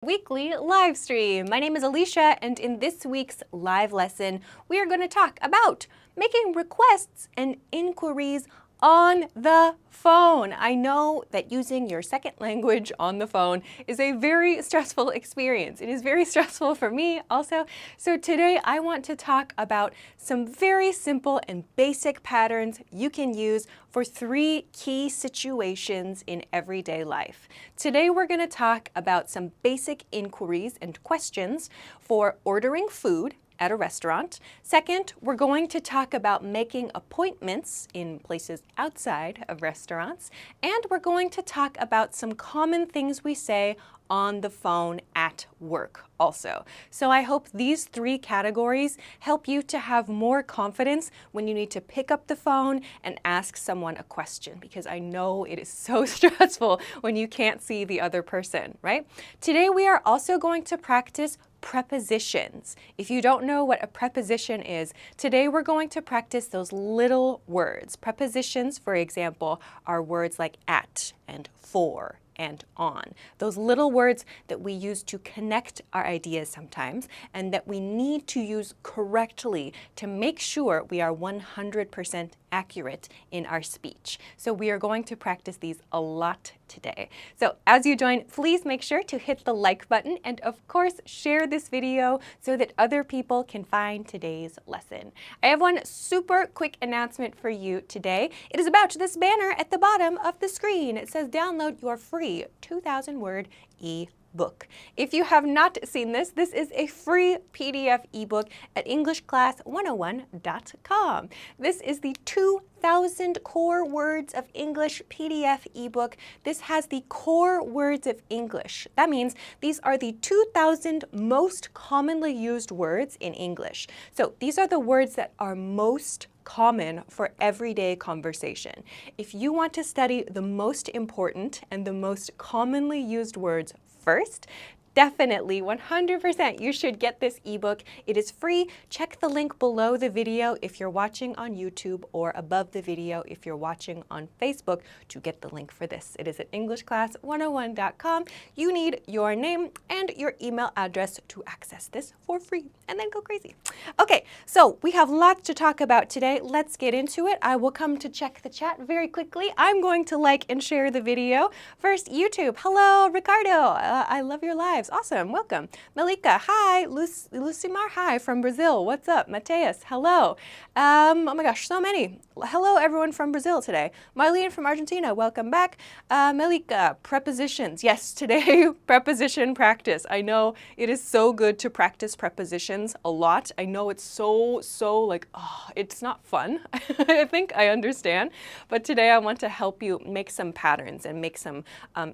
Weekly live stream. My name is Alicia, and in this week's live lesson, we are going to talk about making requests and inquiries on the phone. I know that using your second language on the phone is a very stressful experience. It is very stressful for me also. So today I want to talk about some very simple and basic patterns you can use for 3 key situations in everyday life. Today we're going to talk about some basic inquiries and questions for ordering food at a restaurant. Second, we're going to talk about making appointments in places outside of restaurants. And we're going to talk about some common things we say on the phone at work also. So I hope these 3 categories help you to have more confidence when you need to pick up the phone and ask someone a question, because I know it is so stressful when you can't see the other person, right? Today we are also going to practice prepositions. If you don't know what a preposition is, today we're going to practice those little words. Prepositions, for example, are words like at and for and on. Those little words that we use to connect our ideas sometimes and that we need to use correctly to make sure we are 100% accurate in our speech. So we are going to practice these a lot today. So as you join, please make sure to hit the like button and of course share this video so that other people can find today's lesson. I have one super quick announcement for you today. It is about this banner at the bottom of the screen. It says download your free 2,000-word e-book. If you have not seen this, this is a free PDF ebook at EnglishClass101.com. This is the 2,000 core words of English PDF ebook. This has the core words of English. That means these are the 2,000 most commonly used words in English. So these are the words that are most common for everyday conversation. If you want to study the most important and the most commonly used words first, definitely 100% you should get this ebook. It is free. Check the link below the video if you're watching on YouTube or above the video if you're watching on Facebook to get the link for this. It is at EnglishClass101.com. You need your name and your email address to access this for free and then go crazy. Okay, so we have lots to talk about today. Let's get into it. I will come to check the chat very quickly. I'm going to like and share the video. First, YouTube. Hello, Ricardo. I love your live. Awesome, welcome. Malika, hi. Lucimar, hi, from Brazil. What's up? Mateus, hello. Oh my gosh, so many. Hello, everyone from Brazil today. Marlene from Argentina, welcome back. Malika, prepositions. Yes, today, preposition practice. I know it is so good to practice prepositions a lot. I know it's so like, oh, it's not fun. I think I understand. But today I want to help you make some patterns and make some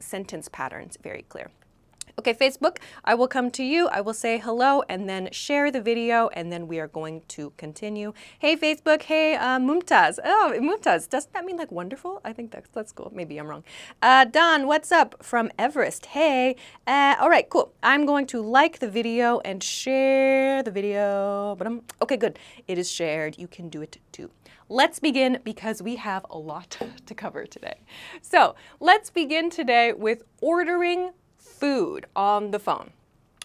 sentence patterns very clear. Okay, Facebook, I will come to you. I will say hello and then share the video and then we are going to continue. Hey, Facebook. Hey, Mumtaz. Oh, Mumtaz. Doesn't that mean like wonderful? I think that's cool. Maybe I'm wrong. Don, what's up from Everest? Hey. All right, cool. I'm going to like the video and share the video. Okay, good. It is shared. You can do it too. Let's begin because we have a lot to cover today. So let's begin today with ordering food on the phone.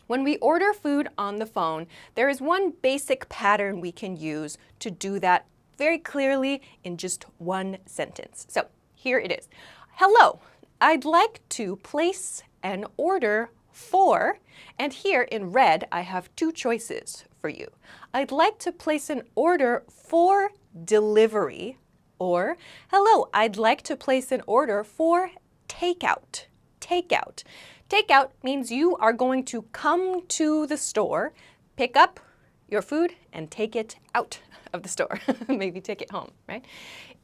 When we order food on the phone, there is one basic pattern we can use to do that very clearly in just one sentence. So here it is. Hello, I'd like to place an order for, and here in red I have 2 choices for you. I'd like to place an order for delivery, or hello, I'd like to place an order for takeout. Takeout. Takeout means you are going to come to the store, pick up your food, and take it out of the store. Maybe take it home, right?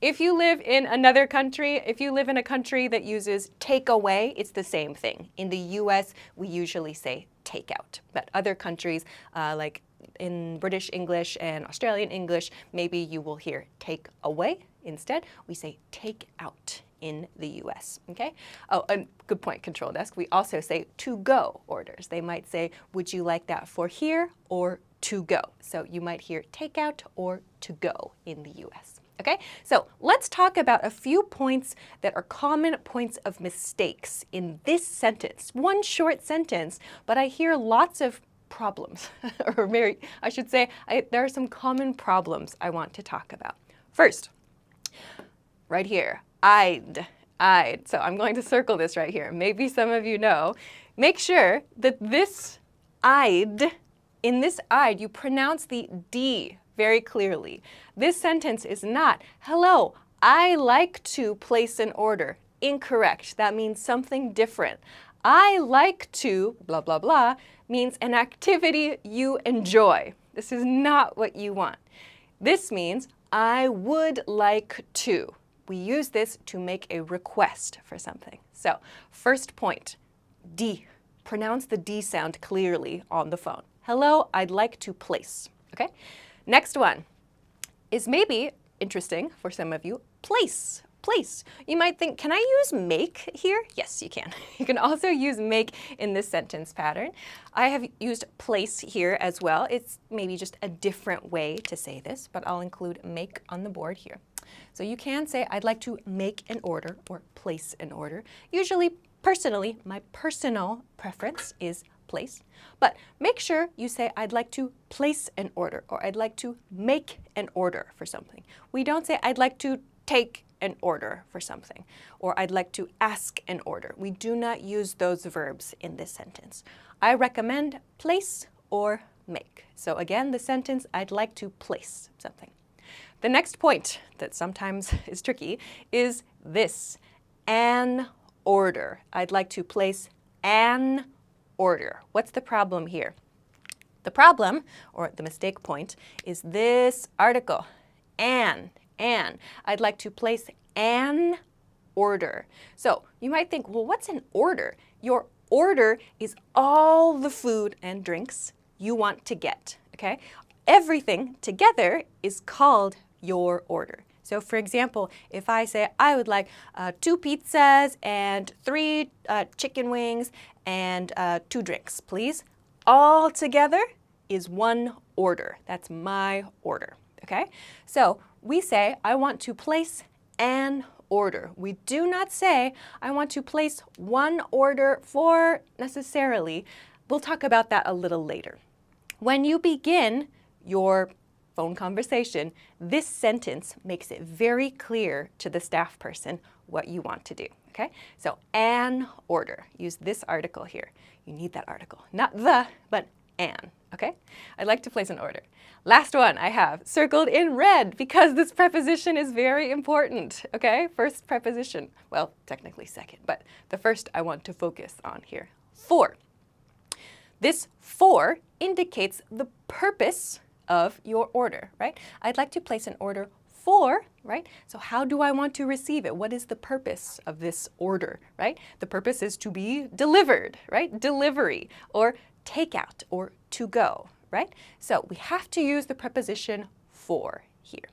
If you live in another country, if you live in a country that uses takeaway, it's the same thing. In the US, we usually say takeout. But other countries, like in British English and Australian English, maybe you will hear take away. Instead, we say take out in the US, okay? Oh, and good point, control desk. We also say to-go orders. They might say, would you like that for here or to go? So you might hear takeout or to go in the US. Okay, so let's talk about a few points that are common points of mistakes in this sentence. One short sentence, but I hear lots of problems, or I should say, there are some common problems I want to talk about. First, right here, I'd. So I'm going to circle this right here. Maybe some of you know. Make sure that this I'd, in this I'd, you pronounce the D very clearly. This sentence is not, hello, I like to place an order. Incorrect. That means something different. I like to, blah, blah, blah, means an activity you enjoy. This is not what you want. This means, I would like to. We use this to make a request for something. So, first point, D. Pronounce the D sound clearly on the phone. Hello, I'd like to place. Okay? Next one is maybe interesting for some of you, place. Place. You might think, can I use make here? Yes, you can. You can also use make in this sentence pattern. I have used place here as well. It's maybe just a different way to say this, but I'll include make on the board here. So you can say, I'd like to make an order or place an order. Usually, personally, my personal preference is place, but make sure you say, I'd like to place an order or I'd like to make an order for something. We don't say, I'd like to take an order for something, or I'd like to ask an order. We do not use those verbs in this sentence. I recommend place or make. So again, the sentence, I'd like to place something. The next point that sometimes is tricky is this, an order. I'd like to place an order. What's the problem here? The problem, or the mistake point, is this article, an. I'd like to place an order. So you might think, well, what's an order? Your order is all the food and drinks you want to get, okay? Everything together is called your order. So for example, if I say I would like 2 pizzas and 3 chicken wings and 2 drinks, please. All together is one order. That's my order, okay? So we say I want to place an order. We do not say I want to place one order for necessarily. We'll talk about that a little later. When you begin your phone conversation, this sentence makes it very clear to the staff person what you want to do, okay? So an order, use this article here. You need that article, not the, but an, okay? I'd like to place an order. Last one I have circled in red because this preposition is very important, okay? First preposition, well, technically second, but the first I want to focus on here. For. This for indicates the purpose of your order, right? I'd like to place an order for, right? So how do I want to receive it? What is the purpose of this order, right? The purpose is to be delivered, right? Delivery, or takeout, or to go, right? So we have to use the preposition for here.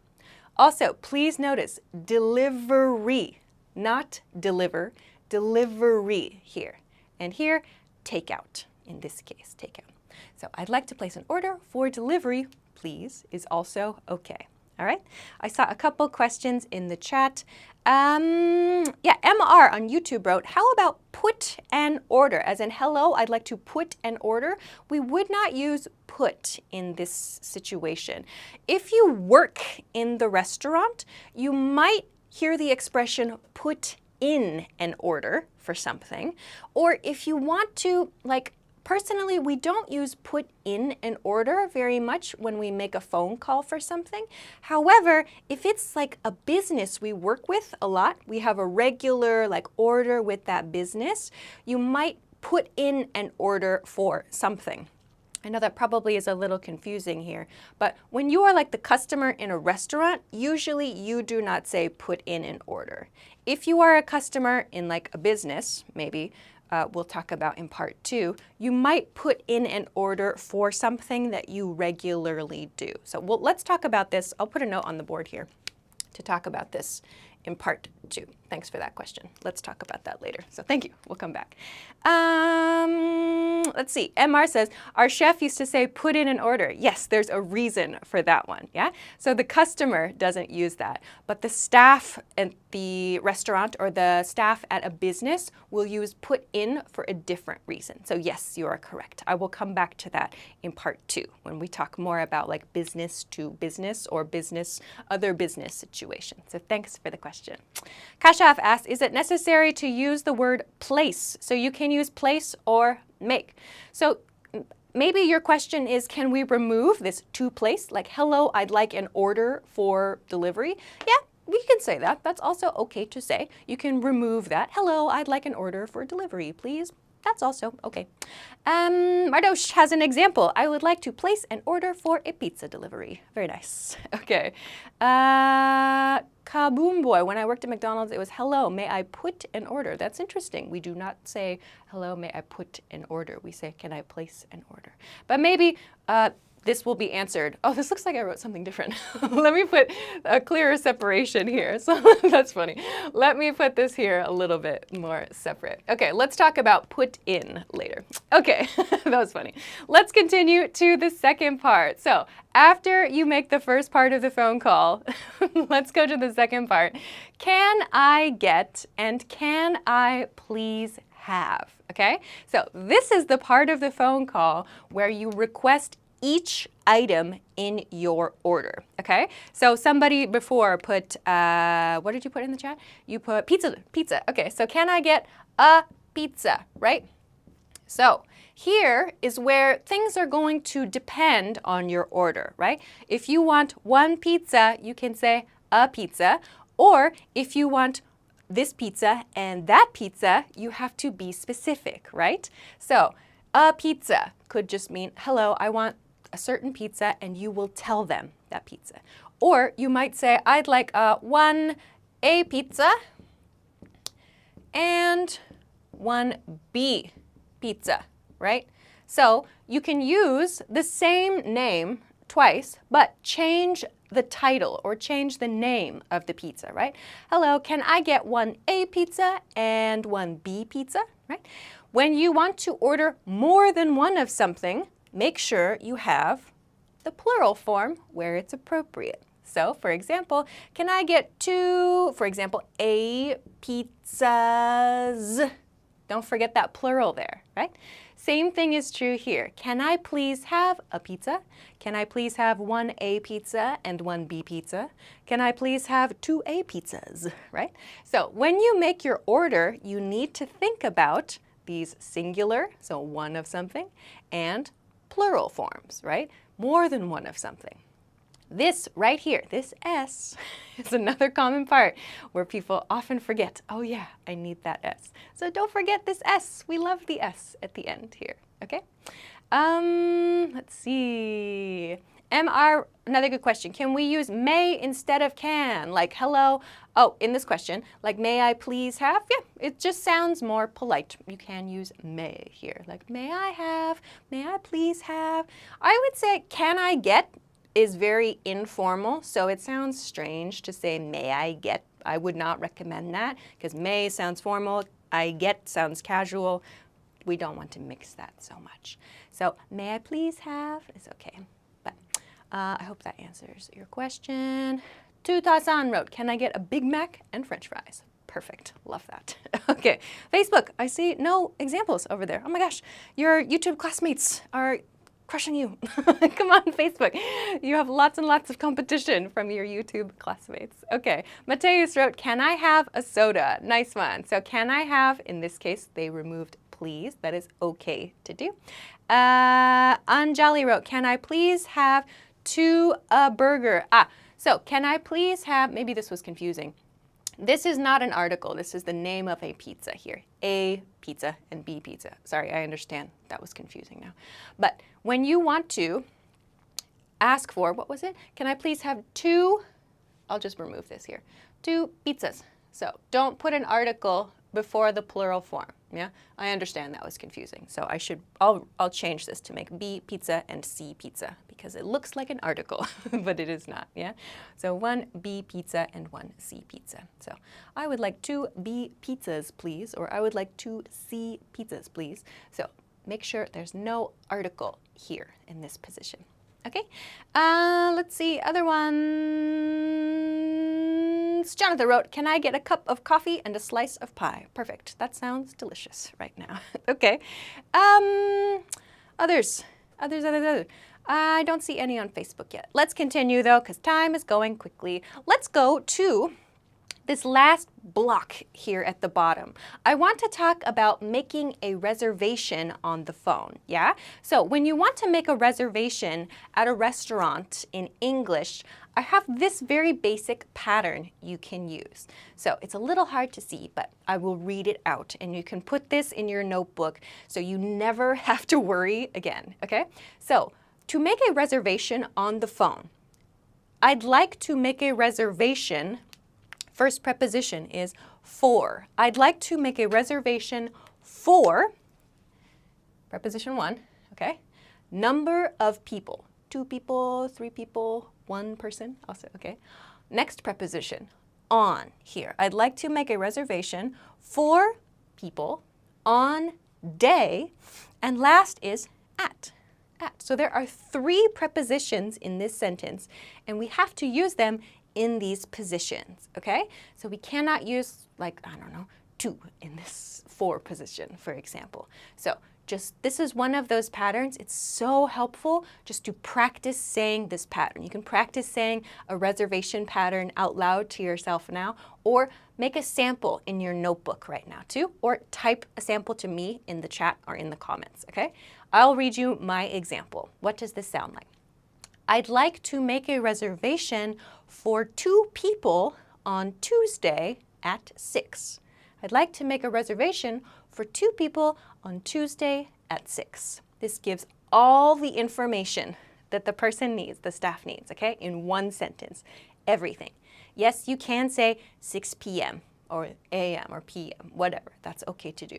Also, please notice delivery, not deliver, delivery here. And here, takeout, in this case, takeout. So I'd like to place an order for delivery, please, is also okay. All right? I saw a couple questions in the chat. MR on YouTube wrote, how about put an order? As in, hello, I'd like to put an order. We would not use put in this situation. If you work in the restaurant, you might hear the expression put in an order for something. Or if you want to, personally, we don't use put in an order very much when we make a phone call for something. However, if it's like a business we work with a lot, we have a regular order with that business, you might put in an order for something. I know that probably is a little confusing here, but when you are the customer in a restaurant, usually you do not say put in an order. If you are a customer in a business, maybe, we'll talk about in part 2, you might put in an order for something that you regularly do. So let's talk about this. I'll put a note on the board here to talk about this in part 2. Thanks for that question. Let's talk about that later. So thank you. We'll come back. Let's see. MR says, our chef used to say, put in an order. Yes, there's a reason for that one. Yeah. So the customer doesn't use that, but the staff at the restaurant or the staff at a business will use put in for a different reason. So yes, you are correct. I will come back to that in part 2 when we talk more about like business to business or other business situations. So thanks for the question. Kashaf asks, is it necessary to use the word place? So you can use place or make. So maybe your question is, can we remove this to place? Like, hello, I'd like an order for delivery. Yeah, we can say that. That's also okay to say. You can remove that. Hello, I'd like an order for delivery, please. That's also okay. Mardosh has an example. I would like to place an order for a pizza delivery. Very nice. Okay. Kaboom Boy, when I worked at McDonald's, it was, hello, may I put an order? That's interesting. We do not say, hello, may I put an order? We say, can I place an order? But maybe this will be answered. Oh, this looks like I wrote something different. Let me put a clearer separation here. So that's funny. Let me put this here a little bit more separate. Okay, let's talk about put in later. Okay, that was funny. Let's continue to the second part. So after you make the first part of the phone call, let's go to the second part. Can I get and can I please have? Okay, so this is the part of the phone call where you request each item in your order, okay? So somebody before put, what did you put in the chat? You put pizza. Okay, so can I get a pizza, right? So here is where things are going to depend on your order, right? If you want one pizza, you can say a pizza, or if you want this pizza and that pizza, you have to be specific, right? So a pizza could just mean, hello, I want a certain pizza, and you will tell them that pizza. Or you might say, I'd like one A pizza and one B pizza, right? So you can use the same name twice, but change the title or change the name of the pizza, right? Hello, can I get one A pizza and one B pizza, right? When you want to order more than one of something, make sure you have the plural form where it's appropriate. So, for example, can I get two, for example, A pizzas? Don't forget that plural there, right? Same thing is true here. Can I please have a pizza? Can I please have one A pizza and one B pizza? Can I please have two A pizzas, right? So when you make your order, you need to think about these singular, so one of something, and plural forms, right? More than one of something. This right here, this S, is another common part where people often forget, oh yeah, I need that S. So don't forget this S. We love the S at the end here, okay? Let's see. MR, another good question. Can we use may instead of can? Like, hello, oh, in this question, like, may I please have? Yeah, it just sounds more polite. You can use may here. Like, may I have? May I please have? I would say, can I get is very informal, so it sounds strange to say, may I get? I would not recommend that, because may sounds formal, I get sounds casual. We don't want to mix that so much. So, may I please have is okay. I hope that answers your question. Tuta-san wrote, can I get a Big Mac and French fries? Perfect. Love that. Okay. Facebook, I see no examples over there. Oh my gosh, your YouTube classmates are crushing you. Come on, Facebook. You have lots and lots of competition from your YouTube classmates. Okay. Mateus wrote, can I have a soda? Nice one. So can I have, in this case, they removed please. That is okay to do. Anjali wrote, can I please have a burger? So can I please have, maybe this was confusing. This is not an article. This is the name of a pizza here. A pizza and B pizza. Sorry, I understand that was confusing now. But when you want to ask for, what was it? Can I please have two, I'll just remove this here, two pizzas. So don't put an article before the plural form. Yeah, I understand that was confusing. So I'll change this to make B pizza and C pizza because it looks like an article, but it is not. Yeah, so 1 B pizza and 1 C pizza. So I would like 2 B pizzas, please, or I would like 2 C pizzas, please. So make sure there's no article here in this position. Okay, let's see, other ones. Jonathan wrote, can I get a cup of coffee and a slice of pie? Perfect, that sounds delicious right now. Okay, others. I don't see any on Facebook yet. Let's continue though, because time is going quickly. Let's go to this last block here at the bottom. I want to talk about making a reservation on the phone, yeah? So when you want to make a reservation at a restaurant in English, I have this very basic pattern you can use. So it's a little hard to see, but I will read it out and you can put this in your notebook so you never have to worry again, okay? So to make a reservation on the phone, I'd like to make a reservation. First preposition is for. I'd like to make a reservation for, preposition 1, okay? Number of people, 2 people, 3 people, 1 person, also, okay? Next preposition, on here. I'd like to make a reservation for people on day, and last is at. So there are 3 prepositions in this sentence, and we have to use them in these positions, okay? So we cannot use, like, I don't know, 2 in this for position, for example. So just, this is one of those patterns. It's so helpful just to practice saying this pattern. You can practice saying a reservation pattern out loud to yourself now, or make a sample in your notebook right now too, or type a sample to me in the chat or in the comments, okay? I'll read you my example. What does this sound like? I'd like to make a reservation for 2 people on Tuesday at 6. I'd like to make a reservation for 2 people on Tuesday at 6. This gives all the information that the person needs, the staff needs, okay, in one sentence, everything. Yes, you can say 6 p.m. or a.m. or p.m., whatever, that's okay to do.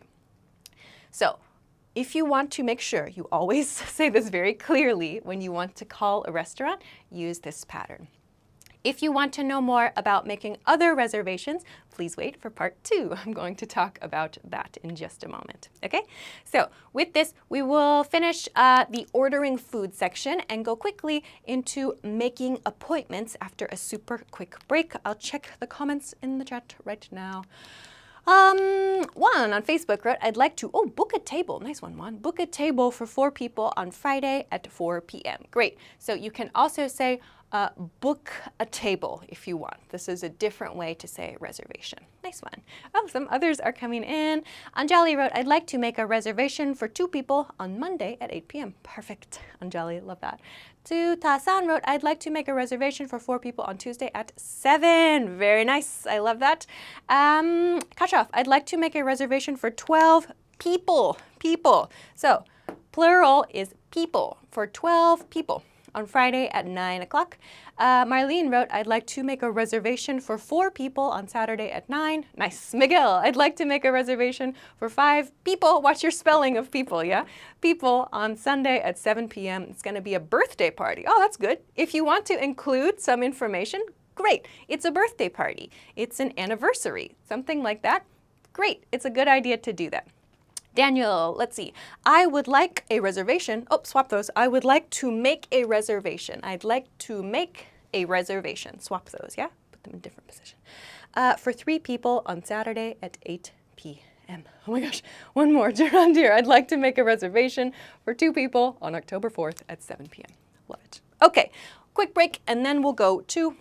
So if you want to make sure you always say this very clearly when you want to call a restaurant, use this pattern. If you want to know more about making other reservations, please wait for part 2. I'm going to talk about that in just a moment, okay? So with this, we will finish the ordering food section and go quickly into making appointments after a super quick break. I'll check the comments in the chat right now. One on Facebook wrote, I'd like to, book a table. Nice one, Juan. Book a table for 4 people on Friday at 4 p.m. Great. So you can also say, book a table if you want. This is a different way to say reservation. Nice one. Oh, some others are coming in. Anjali wrote, I'd like to make a reservation for 2 people on Monday at 8 p.m. Perfect. Anjali, love that. Ta-san wrote, I'd like to make a reservation for 4 people on Tuesday at 7. Very nice. I love that. Kashaf, I'd like to make a reservation for 12 people. So plural is people for 12 people on Friday at 9 o'clock. Marlene wrote, I'd like to make a reservation for 4 people on Saturday at 9. Nice. Miguel, I'd like to make a reservation for 5 people. Watch your spelling of people, yeah? People on Sunday at 7 p.m. It's going to be a birthday party. Oh, that's good. If you want to include some information, great. It's a birthday party. It's an anniversary, something like that. Great. It's a good idea to do that. Daniel, let's see. I would like a reservation. Oh, swap those. I would like to make a reservation. I'd like to make a reservation. Swap those, yeah? Put them in different position. For 3 people on Saturday at 8 p.m. Oh my gosh, one more. Gerondier, I'd like to make a reservation for 2 people on October 4th at 7 p.m. Love it. Okay, quick break, and then we'll go to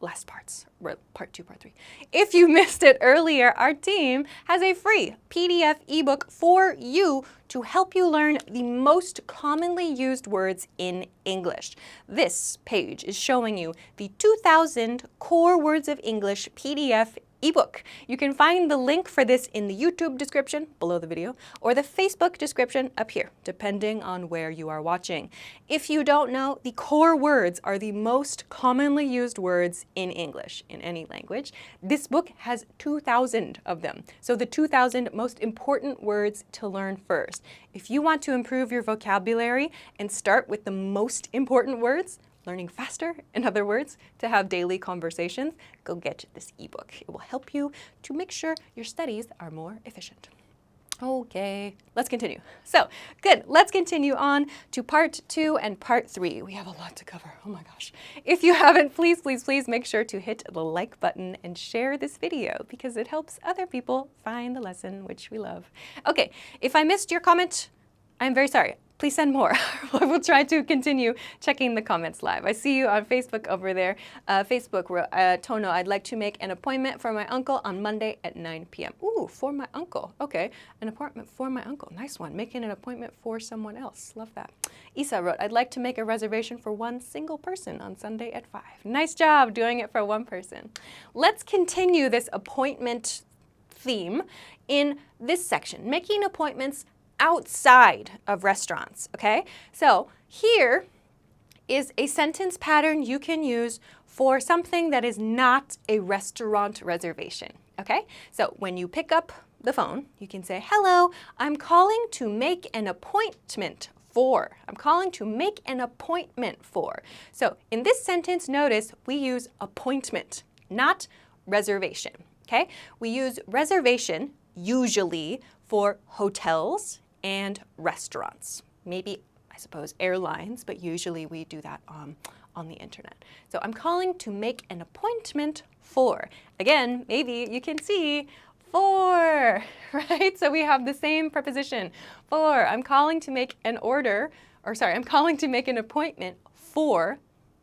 last parts, part 2, part 3. If you missed it earlier, our team has a free PDF ebook for you to help you learn the most commonly used words in English. This page is showing you the 2000 Core Words of English PDF ebook. You can find the link for this in the YouTube description below the video or the Facebook description up here, depending on where you are watching. If you don't know, the core words are the most commonly used words in English, in any language. This book has 2,000 of them. So the 2,000 most important words to learn first. If you want to improve your vocabulary and start with the most important words, learning faster, in other words, to have daily conversations, go get this ebook. It will help you to make sure your studies are more efficient. Okay, let's continue. So, good, let's continue on to part 2 and part 3. We have a lot to cover, oh my gosh. If you haven't, please, please, please make sure to hit the like button and share this video because it helps other people find the lesson, which we love. Okay, if I missed your comment, I'm very sorry. Please send more. I will try to continue checking the comments live. I see you on Facebook over there. Facebook, Tono, I'd like to make an appointment for my uncle on Monday at 9 p.m. Ooh, for my uncle. Okay, an appointment for my uncle. Nice one. Making an appointment for someone else. Love that. Isa wrote, I'd like to make a reservation for one single person on Sunday at 5. Nice job doing it for one person. Let's continue this appointment theme in this section, making appointments outside of restaurants, okay? So here is a sentence pattern you can use for something that is not a restaurant reservation, okay? So when you pick up the phone, you can say, hello, I'm calling to make an appointment for. I'm calling to make an appointment for. So in this sentence, notice we use appointment, not reservation, okay? We use reservation usually for hotels and restaurants. Maybe, I suppose, airlines, but usually we do that on the internet. So I'm calling to make an appointment for. Again, maybe you can see for, right? So we have the same preposition, for. I'm calling to make an order, or sorry, I'm calling to make an appointment for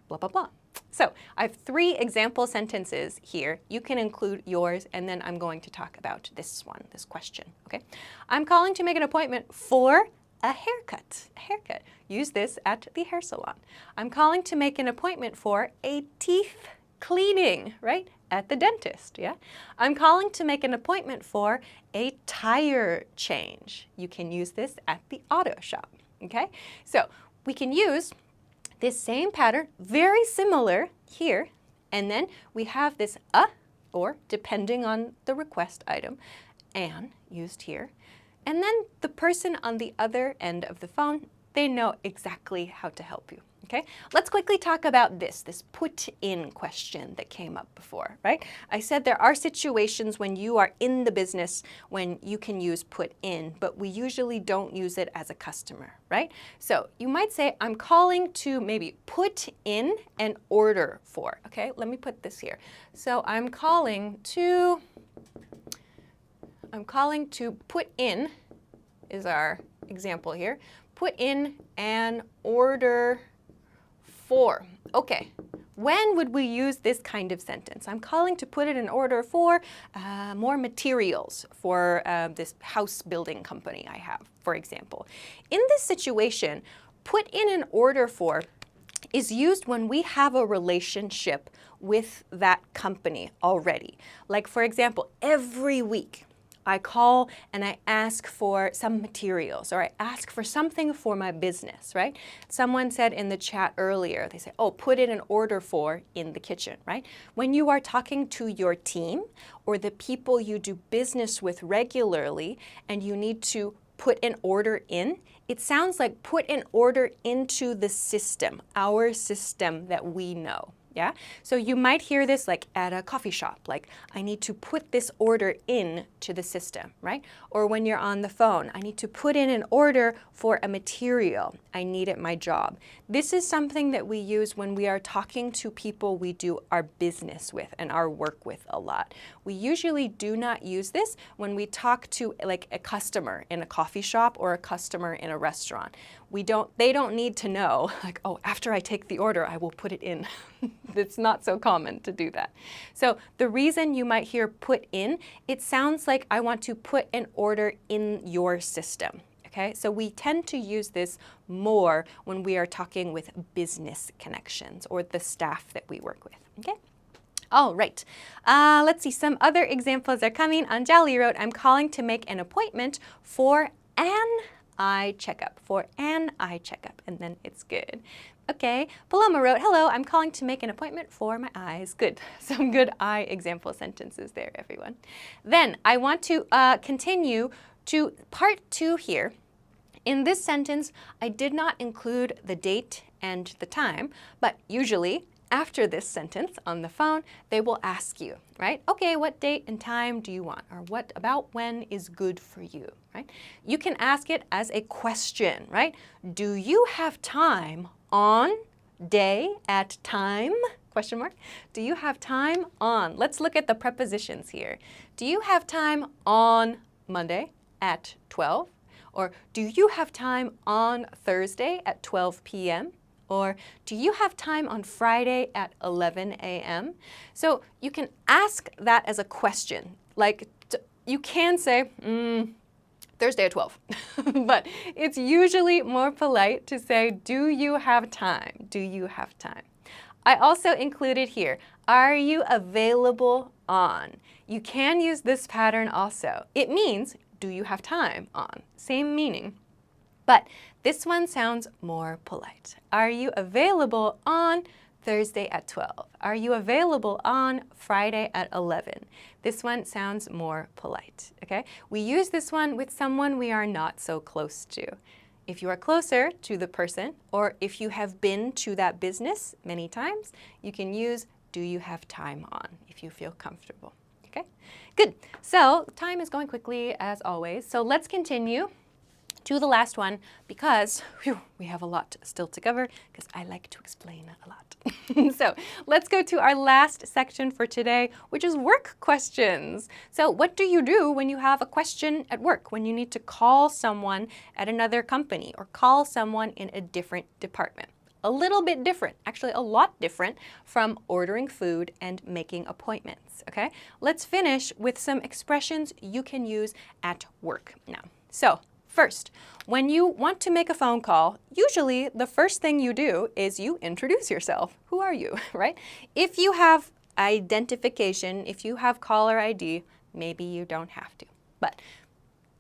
blah, blah, blah. So I have 3 example sentences here. You can include yours, and then I'm going to talk about this one, this question, okay? I'm calling to make an appointment for a haircut. A haircut. Use this at the hair salon. I'm calling to make an appointment for a teeth cleaning, right? At the dentist, yeah? I'm calling to make an appointment for a tire change. You can use this at the auto shop, okay? So we can use this same pattern, very similar here, and then we have this or depending on the request item, an used here, and then the person on the other end of the phone, they know exactly how to help you, okay? Let's quickly talk about this put in question that came up before, right? I said there are situations when you are in the business when you can use put in, but we usually don't use it as a customer, right? So you might say, I'm calling to maybe put in an order for, okay? Let me put this here. So I'm calling to put in, is our example here, put in an order for. Okay, when would we use this kind of sentence? I'm calling to put in an order for more materials for this house building company I have, for example. In this situation, put in an order for is used when we have a relationship with that company already. Like, for example, every week, I call and I ask for some materials, or I ask for something for my business, right? Someone said in the chat earlier, they say, oh, put in an order for in the kitchen, right? When you are talking to your team or the people you do business with regularly and you need to put an order in, it sounds like put an order into the system, our system that we know. Yeah? So you might hear this like at a coffee shop, like I need to put this order in to the system, right? Or when you're on the phone, I need to put in an order for a material I need at my job. This is something that we use when we are talking to people we do our business with and our work with a lot. We usually do not use this when we talk to like a customer in a coffee shop or a customer in a restaurant. They don't need to know, like, oh, after I take the order, I will put it in. It's not so common to do that. So the reason you might hear put in, it sounds like I want to put an order in your system. Okay, so we tend to use this more when we are talking with business connections or the staff that we work with. Okay. All right. Let's see. Some other examples are coming. Anjali wrote, I'm calling to make an appointment for an eye checkup. For an eye checkup. And then it's good. Okay. Paloma wrote, hello, I'm calling to make an appointment for my eyes. Good. Some good eye example sentences there, everyone. Then I want to continue to part 2 here. In this sentence, I did not include the date and the time, but usually after this sentence on the phone, they will ask you, right? Okay, what date and time do you want? Or what about when is good for you, right? You can ask it as a question, right? Do you have time on day at time? Question mark. Do you have time on? Let's look at the prepositions here. Do you have time on Monday at 12? Or do you have time on Thursday at 12 p.m.? Or do you have time on Friday at 11 a.m.? So you can ask that as a question. Like you can say, Thursday at 12. But it's usually more polite to say, do you have time? Do you have time? I also included here, are you available on? You can use this pattern also. It means, do you have time on? Same meaning. But this one sounds more polite. Are you available on Thursday at 12? Are you available on Friday at 11? This one sounds more polite, okay? We use this one with someone we are not so close to. If you are closer to the person, or if you have been to that business many times, you can use do you have time on if you feel comfortable, okay? Good, so time is going quickly as always, so let's continue to the last one because we have a lot still to cover because I like to explain a lot. So let's go to our last section for today, which is work questions. So what do you do when you have a question at work, when you need to call someone at another company or call someone in a different department? A little bit different, actually a lot different from ordering food and making appointments, okay? Let's finish with some expressions you can use at work now. So first, when you want to make a phone call, usually the first thing you do is you introduce yourself. Who are you, right? If you have identification, if you have caller ID, maybe you don't have to, but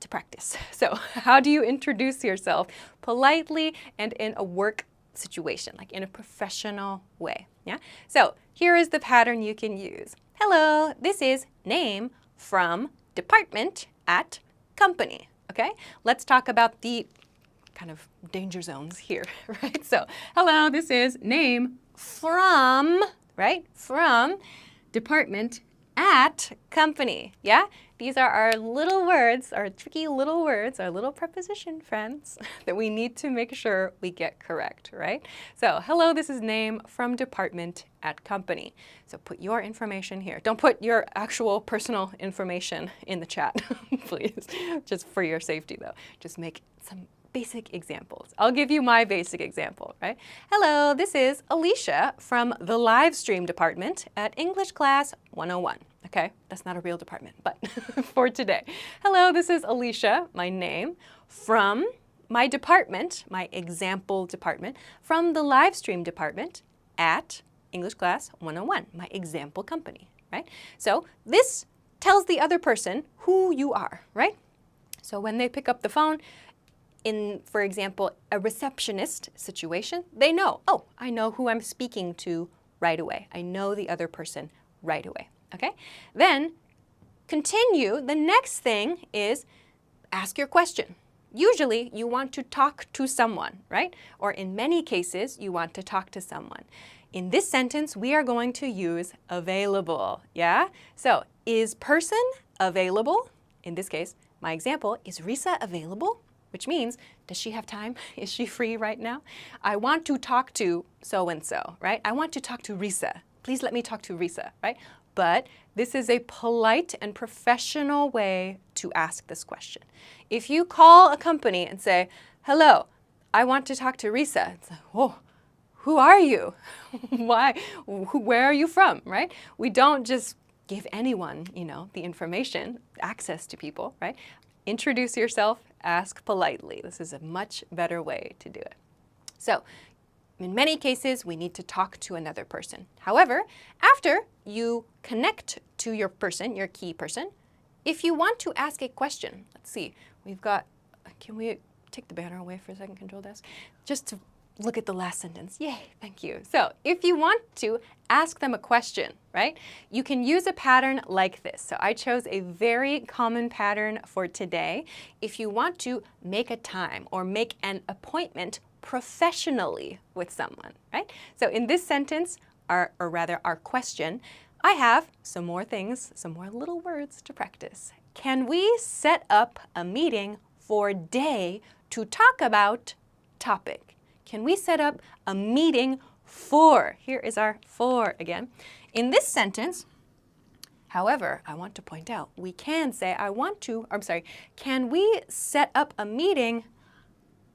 to practice. So how do you introduce yourself politely and in a work situation, like in a professional way, yeah? So here is the pattern you can use. Hello, this is name from department at company. Okay, let's talk about the kind of danger zones here, right? So, hello, this is name from, right? From department at company, yeah? These are our little words, our tricky little words, our little preposition friends that we need to make sure we get correct, right? So, hello, this is name from department at company. So put your information here. Don't put your actual personal information in the chat, please. Just for your safety though. Just make some basic examples. I'll give you my basic example, right? Hello, this is Alicia from the live stream department at English class 101. Okay, that's not a real department, but for today. Hello, this is Alicia, my name, from my department, my example department, from the live stream department at English class 101, my example company, right? So this tells the other person who you are, right? So when they pick up the phone, in, for example, a receptionist situation, they know, oh, I know who I'm speaking to right away. I know the other person right away, okay? Then continue. The next thing is ask your question. Usually you want to talk to someone, right? Or in many cases, you want to talk to someone. In this sentence, we are going to use available, yeah? So, is person available? In this case, my example, is Risa available? Which means, does she have time? Is she free right now? I want to talk to so-and-so, right? I want to talk to Risa. Please let me talk to Risa, right? But this is a polite and professional way to ask this question. If you call a company and say, hello, I want to talk to Risa, it's like, whoa, who are you? Why? Where are you from, right? We don't just give anyone, the information, access to people, right? Introduce yourself, ask politely. This is a much better way to do it. So in many cases, we need to talk to another person. However, after you connect to your person, your key person, if you want to ask a question, let's see, we've got, can we take the banner away for a second, Control Desk? Just to look at the last sentence. Yay, thank you. So if you want to ask them a question, right, you can use a pattern like this. So I chose a very common pattern for today. If you want to make a time or make an appointment professionally with someone, right? So in this sentence, or rather our question, I have some more things, some more little words to practice. Can we set up a meeting for day to talk about topic? Can we set up a meeting for? Here is our for again. In this sentence, however, I want to point out, we can say can we set up a meeting?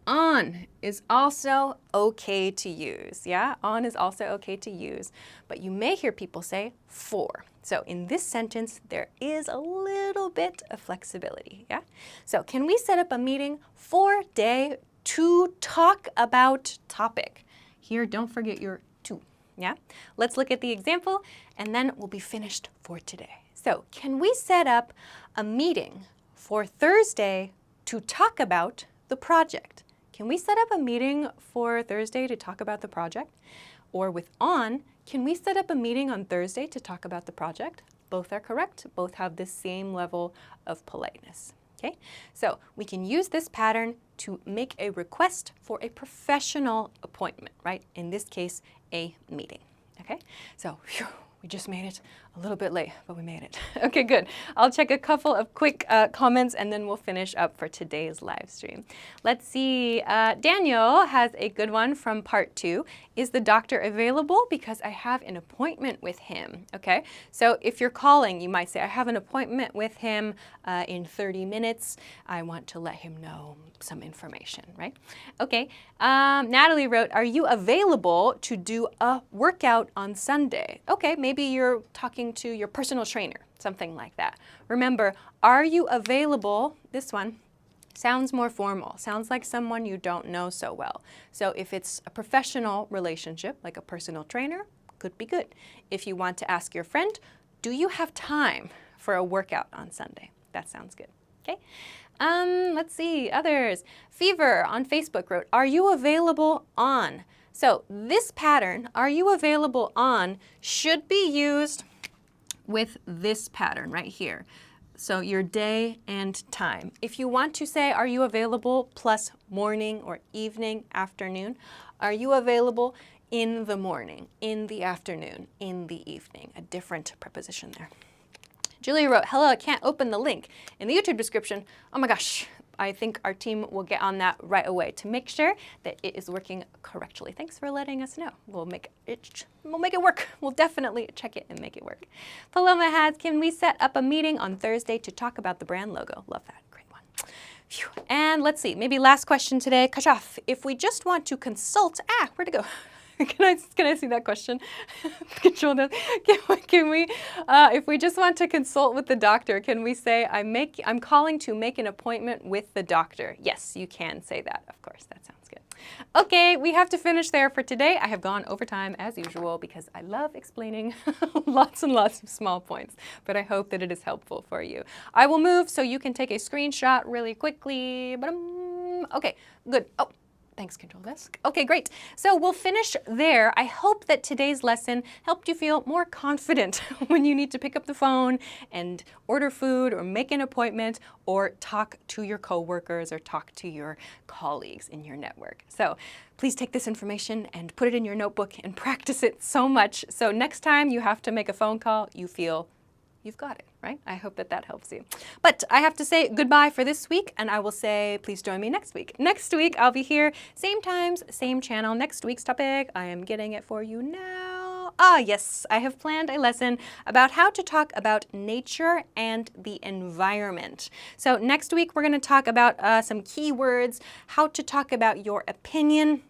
On is also okay to use, yeah? On is also okay to use, but you may hear people say for. So in this sentence, there is a little bit of flexibility, yeah? So can we set up a meeting for day to talk about topic? Here, don't forget your to, yeah? Let's look at the example, and then we'll be finished for today. So can we set up a meeting for Thursday to talk about the project? Can we set up a meeting for Thursday to talk about the project? Or with on, can we set up a meeting on Thursday to talk about the project? Both are correct. Both have the same level of politeness. Okay? So we can use this pattern to make a request for a professional appointment, right? In this case, a meeting. Okay? So phew, we just made it a little bit late, but we made it. Okay, good. I'll check a couple of quick comments and then we'll finish up for today's live stream. Let's see. Daniel has a good one from part 2. Is the doctor available? Because I have an appointment with him. Okay, so if you're calling, you might say, I have an appointment with him in 30 minutes. I want to let him know some information, right? Okay, Natalie wrote, are you available to do a workout on Sunday? Okay, maybe you're talking to your personal trainer, something like that. Remember, are you available? This one sounds more formal, sounds like someone you don't know so well. So if it's a professional relationship, like a personal trainer, could be good. If you want to ask your friend, do you have time for a workout on Sunday? That sounds good. Okay. Let's see, others. Fever on Facebook wrote, are you available on? So this pattern, are you available on, should be used with this pattern right here. So your day and time. If you want to say, are you available plus morning or evening, afternoon, are you available in the morning, in the afternoon, in the evening? A different preposition there. Julia wrote, hello, I can't open the link in the YouTube description. Oh my gosh, I think our team will get on that right away to make sure that it is working correctly. Thanks for letting us know. We'll make it work. We'll definitely check it and make it work. Paloma has, can we set up a meeting on Thursday to talk about the brand logo? Love that, great one. Phew. And let's see, maybe last question today. Kashaf, if we just want to consult, where'd it go? Can I see that question? Control that. Can we, if we just want to consult with the doctor, can we say, I'm calling to make an appointment with the doctor? Yes, you can say that, of course. That sounds good. Okay, we have to finish there for today. I have gone over time as usual because I love explaining lots and lots of small points, but I hope that it is helpful for you. I will move so you can take a screenshot really quickly. Okay, good. Oh. Thanks, Control Desk. Okay, great. So we'll finish there. I hope that today's lesson helped you feel more confident when you need to pick up the phone and order food or make an appointment or talk to your coworkers or talk to your colleagues in your network. So please take this information and put it in your notebook and practice it so much. So next time you have to make a phone call, you feel you've got it, right? I hope that that helps you. But I have to say goodbye for this week, and I will say please join me next week. Next week, I'll be here, same times, same channel. Next week's topic, I am getting it for you now. Yes, I have planned a lesson about how to talk about nature and the environment. So next week, we're going to talk about some keywords, how to talk about your opinion,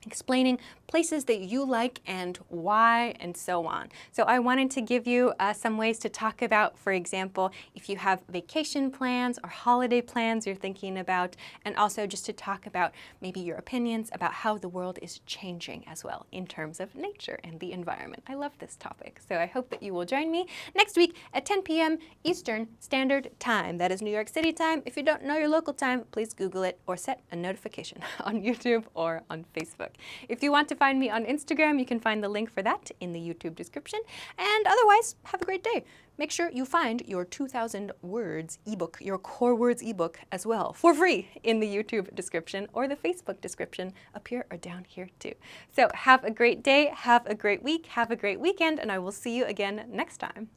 explaining places that you like and why, and so on. So I wanted to give you some ways to talk about, for example, if you have vacation plans or holiday plans you're thinking about, and also just to talk about maybe your opinions about how the world is changing as well in terms of nature and the environment. I love this topic, so I hope that you will join me next week at 10 p.m. Eastern Standard Time. That is New York City time. If you don't know your local time, please Google it or set a notification on YouTube or on Facebook. If you want to find me on Instagram, you can find the link for that in the YouTube description. And otherwise, have a great day. Make sure you find your 2,000 words ebook, your core words ebook as well, for free in the YouTube description or the Facebook description up here or down here too. So have a great day, have a great week, have a great weekend, and I will see you again next time.